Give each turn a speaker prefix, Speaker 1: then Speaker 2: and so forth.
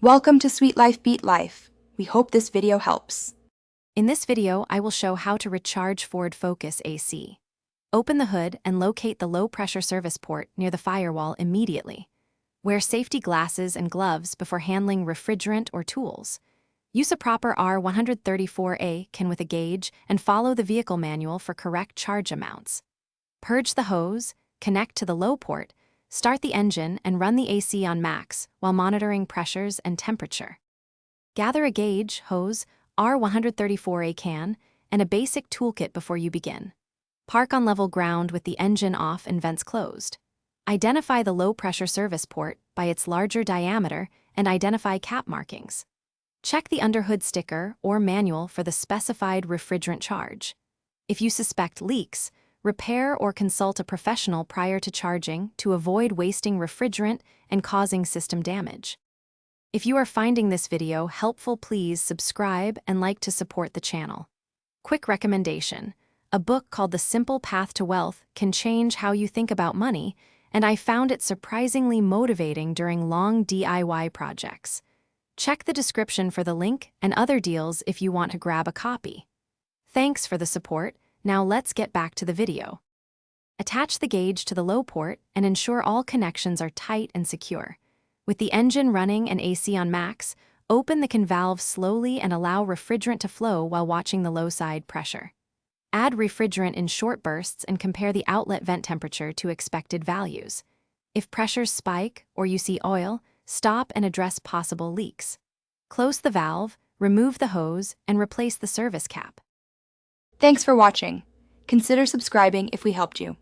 Speaker 1: Welcome to Sweet Life Beat Life. We hope this video helps.
Speaker 2: In this video, I will show how to recharge Ford Focus AC. Open the hood and locate the low-pressure service port near the firewall immediately. Wear safety glasses and gloves before handling refrigerant or tools. Use a proper R134A can with a gauge and follow the vehicle manual for correct charge amounts. Purge the hose, connect to the low port, start the engine and run the AC on max while monitoring pressures and temperature. Gather a gauge, hose, R134A can, and a basic toolkit before you begin. Park on level ground with the engine off and vents closed. Identify the low-pressure service port by its larger diameter and identify cap markings. Check the underhood sticker or manual for the specified refrigerant charge. If you suspect leaks, repair or consult a professional prior to charging to avoid wasting refrigerant and causing system damage. If you are finding this video helpful, please subscribe and like to support the channel. Quick recommendation: a book called The Simple Path to Wealth can change how you think about money, and I found it surprisingly motivating during long DIY projects. Check the description for the link and other deals if you want to grab a copy. Thanks for the support. Now let's get back to the video. Attach the gauge to the low port and ensure all connections are tight and secure. With the engine running and AC on max, open the can valve slowly and allow refrigerant to flow while watching the low side pressure. Add refrigerant in short bursts and compare the outlet vent temperature to expected values. If pressures spike or you see oil, stop and address possible leaks. Close the valve, remove the hose, and replace the service cap.
Speaker 1: Thanks for watching. Consider subscribing if we helped you.